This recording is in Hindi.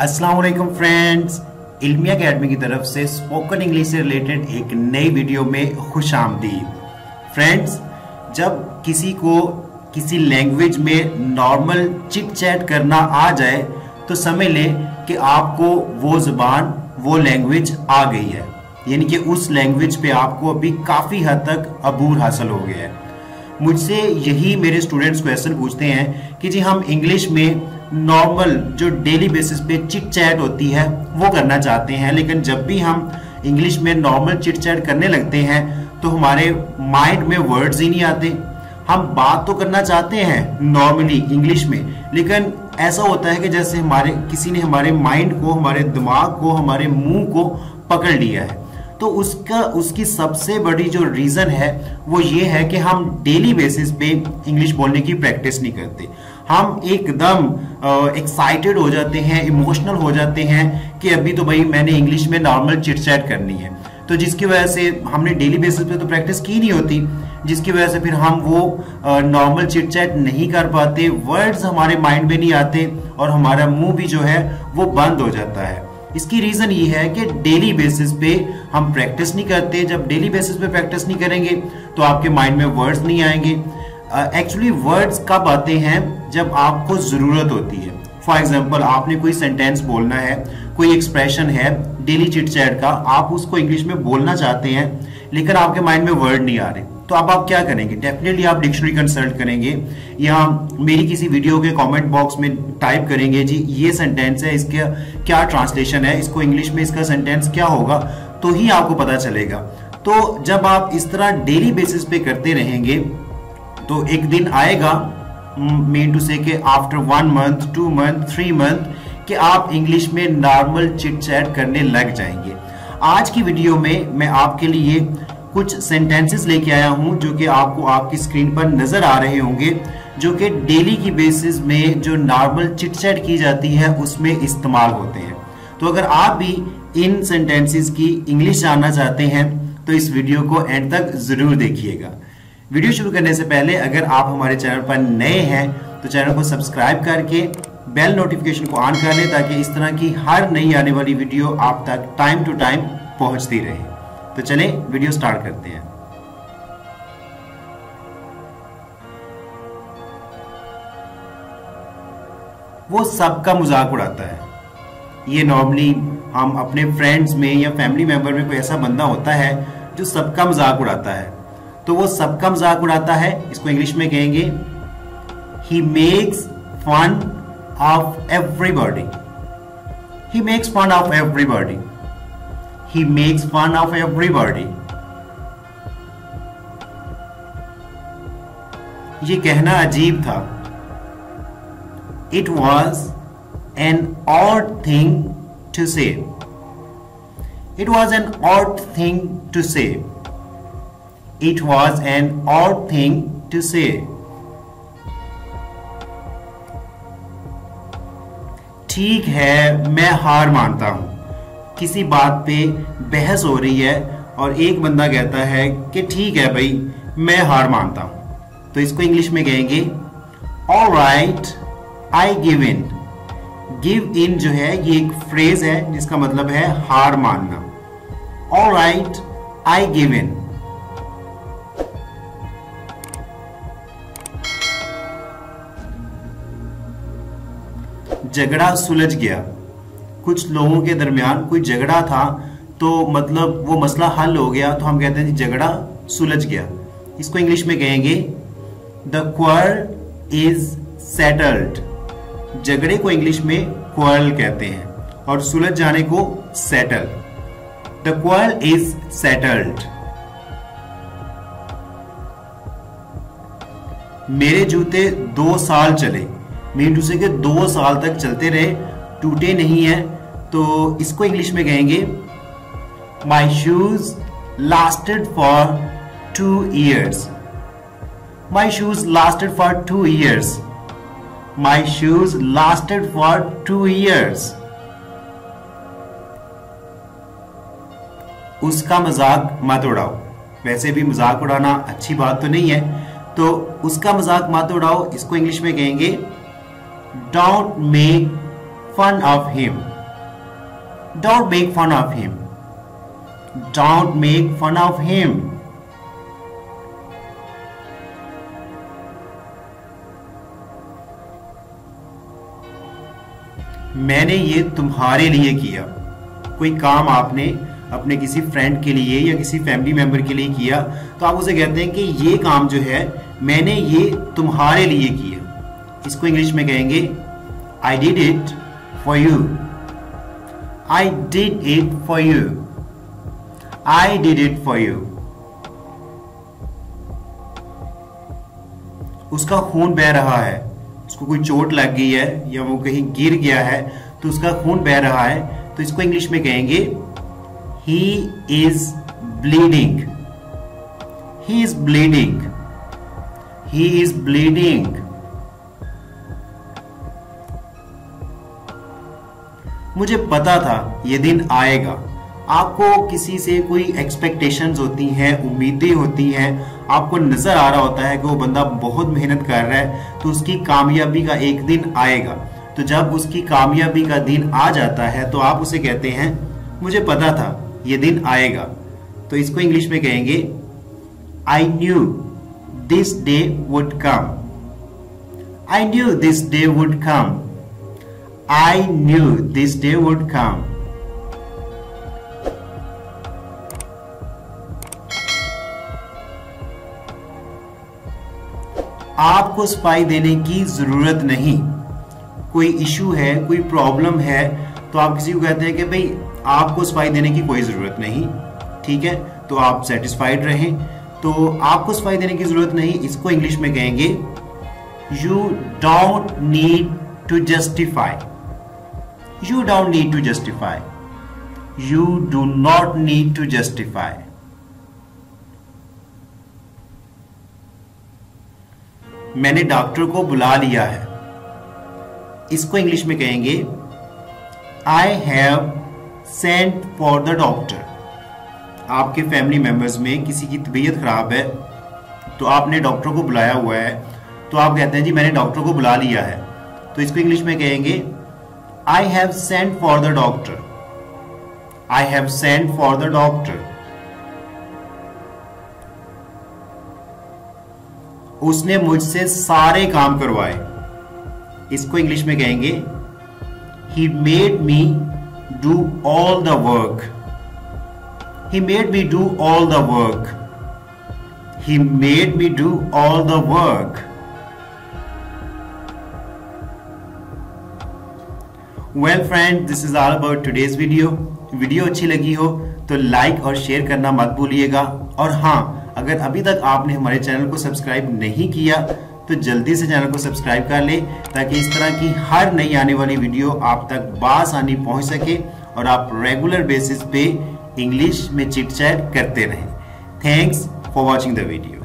अस्सलाम वालेकुम फ्रेंड्स, इल्मिया अकेडमी की तरफ से स्पोकन इंग्लिश से रिलेटेड एक नई वीडियो में खुश आमदीद। फ्रेंड्स, जब किसी को किसी लैंग्वेज में नॉर्मल चिट चैट करना आ जाए तो समझ लें कि आपको वो ज़बान वो लैंग्वेज आ गई है, यानी कि उस लैंग्वेज पे आपको अभी काफ़ी हद तक अबूर हासिल हो गया है। मुझसे यही मेरे स्टूडेंट्स क्वेश्चन पूछते हैं कि जी हम इंग्लिश में नॉर्मल जो डेली बेसिस पे चिट चैट होती है वो करना चाहते हैं, लेकिन जब भी हम इंग्लिश में नॉर्मल चिट चैट करने लगते हैं तो हमारे माइंड में वर्ड्स ही नहीं आते। हम बात तो करना चाहते हैं नॉर्मली इंग्लिश में, लेकिन ऐसा होता है कि जैसे किसी ने हमारे माइंड को, हमारे दिमाग को, हमारे मुंह को पकड़ लिया है। तो उसकी सबसे बड़ी जो रीज़न है वो ये है कि हम डेली बेसिस पे इंग्लिश बोलने की प्रैक्टिस नहीं करते। हम एकदम एक्साइटेड हो जाते हैं, इमोशनल हो जाते हैं कि अभी तो भाई मैंने इंग्लिश में नॉर्मल चिट चैट करनी है, तो जिसकी वजह से हमने डेली बेसिस पे तो प्रैक्टिस की नहीं होती, जिसकी वजह से फिर हम वो नॉर्मल चिट चैट नहीं कर पाते, वर्ड्स हमारे माइंड में नहीं आते और हमारा मुंह भी जो है वो बंद हो जाता है। इसकी रीज़न ये है कि डेली बेसिस पे हम प्रैक्टिस नहीं करते। जब डेली बेसिस पे प्रैक्टिस नहीं करेंगे तो आपके माइंड में वर्ड्स नहीं आएंगे। एक्चुअली वर्ड्स कब आते हैं? जब आपको ज़रूरत होती है। फॉर एग्जाम्पल, आपने कोई सेंटेंस बोलना है, कोई एक्सप्रेशन है डेली चिट चैट का, आप उसको इंग्लिश में बोलना चाहते हैं लेकिन आपके माइंड में वर्ड नहीं आ रहे, तो अब आप क्या करेंगे? डेफिनेटली आप डिक्शनरी कंसल्ट करेंगे या मेरी किसी वीडियो के कमेंट बॉक्स में टाइप करेंगे जी ये सेंटेंस है, इसका क्या ट्रांसलेशन है, इसको इंग्लिश में इसका सेंटेंस क्या होगा, तो ही आपको पता चलेगा। तो जब आप इस तरह डेली बेसिस पे करते रहेंगे तो एक दिन आएगा, मीन टू से कि आफ्टर 1 मंथ, 2 मंथ, 3 मंथ, कि आप इंग्लिश में नॉर्मल चिट चैट करने लग जाएंगे। आज की वीडियो में मैं आपके लिए कुछ सेंटेंसेस लेके आया हूं जो कि आपको आपकी स्क्रीन पर नजर आ रहे होंगे, जो कि डेली की बेसिस में जो नॉर्मल चिट चैट की जाती है उसमें इस्तेमाल होते हैं। तो अगर आप भी इन सेंटेंसेस की इंग्लिश जानना चाहते हैं तो इस वीडियो को एंड तक जरूर देखिएगा। वीडियो शुरू करने से पहले अगर आप हमारे चैनल पर नए हैं तो चैनल को सब्सक्राइब करके बेल नोटिफिकेशन को ऑन कर लें ताकि इस तरह की हर नई आने वाली वीडियो आप तक टाइम टू टाइम पहुंचती रहे। तो चलें वीडियो स्टार्ट करते हैं। वो सबका मजाक उड़ाता है। ये नॉर्मली हम अपने फ्रेंड्स में या फैमिली मेंबर में कोई ऐसा बंदा होता है जो सबका मजाक उड़ाता है। तो वो सबका मजाक उड़ाता है, इसको इंग्लिश में कहेंगे he makes fun of everybody. He makes fun of everybody. He makes fun of everybody. ये कहना अजीब था। It was an odd thing to say. It was an odd thing to say. It was an odd thing to say. ठीक है, मैं हार मानता हूं। किसी बात पे बहस हो रही है और एक बंदा कहता है कि ठीक है भाई मैं हार मानता हूं, तो इसको इंग्लिश में कहेंगे All right, I give in. Give in जो है ये एक फ्रेज है जिसका मतलब है हार मानना। All right, I give in. झगड़ा सुलझ गया। कुछ लोगों के दरमियान कोई झगड़ा था तो मतलब वो मसला हल हो गया, तो हम कहते हैं झगड़ा सुलझ गया। इसको इंग्लिश में कहेंगे द क्वार्रल इज सेटल्ड। झगड़े को इंग्लिश में क्वार्रल कहते हैं और सुलझ जाने को settle. The quarrel is settled. मेरे जूते 2 साल चले। मीन टू से कि 2 साल तक चलते रहे, टूटे नहीं है, तो इसको इंग्लिश में कहेंगे my shoes lasted for 2 years. My shoes lasted for 2 years. My shoes lasted for 2 years. उसका मजाक मत उड़ाओ। वैसे भी मजाक उड़ाना अच्छी बात तो नहीं है, तो उसका मजाक मत उड़ाओ, इसको इंग्लिश में कहेंगे don't make fun of him. Don't make fun of him. Don't make fun of him. मैंने ये तुम्हारे लिए किया। कोई काम आपने अपने किसी फ्रेंड के लिए या किसी फैमिली मेंबर के लिए किया तो आप उसे कहते हैं कि ये काम जो है मैंने ये तुम्हारे लिए किया। इसको इंग्लिश में कहेंगे I did it for you. I did it for you. I did it for you. उसका खून बह रहा है, उसको कोई चोट लग गई है या वो कहीं गिर गया है तो उसका खून बह रहा है, तो इसको इंग्लिश में कहेंगे He is bleeding. He is bleeding. He is bleeding. मुझे पता था ये दिन आएगा। आपको किसी से कोई एक्सपेक्टेशंस होती हैं, उम्मीदें होती हैं, आपको नजर आ रहा होता है कि वो बंदा बहुत मेहनत कर रहा है तो उसकी कामयाबी का एक दिन आएगा। तो जब उसकी कामयाबी का दिन आ जाता है तो आप उसे कहते हैं मुझे पता था ये दिन आएगा। तो इसको इंग्लिश में कहेंगे I knew this day would come. I knew this day would come. I knew this day would come. आपको सफाई देने की जरूरत नहीं। कोई इशू है, कोई प्रॉब्लम है तो आप किसी को कहते हैं कि भाई आपको सफाई देने की कोई जरूरत नहीं, ठीक है, तो आप सेटिस्फाइड रहें। तो आपको सफाई देने की जरूरत नहीं, इसको इंग्लिश में कहेंगे you don't need to justify. You don't need to justify. You do not need to justify. मैंने डॉक्टर को बुला लिया है, इसको इंग्लिश में कहेंगे I have sent for the doctor. आपके फैमिली मेंबर्स में किसी की तबीयत खराब है तो आपने डॉक्टर को बुलाया हुआ है तो आप कहते हैं जी मैंने डॉक्टर को बुला लिया है। तो इसको इंग्लिश में कहेंगे I have sent for the doctor. I have sent for the doctor. उसने मुझसे सारे काम करवाए, इसको इंग्लिश में कहेंगे He made me do all the work. He made me do all the work. He made me do all the work. Well friend, this is all about today's video. Video अच्छी लगी हो तो लाइक और शेयर करना मत भूलिएगा। और हाँ, अगर अभी तक आपने हमारे चैनल को सब्सक्राइब नहीं किया तो जल्दी से चैनल को सब्सक्राइब कर ले ताकि इस तरह की हर नई आने वाली वीडियो आप तक बासानी पहुंच सके और आप रेगुलर बेसिस पे इंग्लिश में चिट चैट करते रहें। Thanks for watching the video.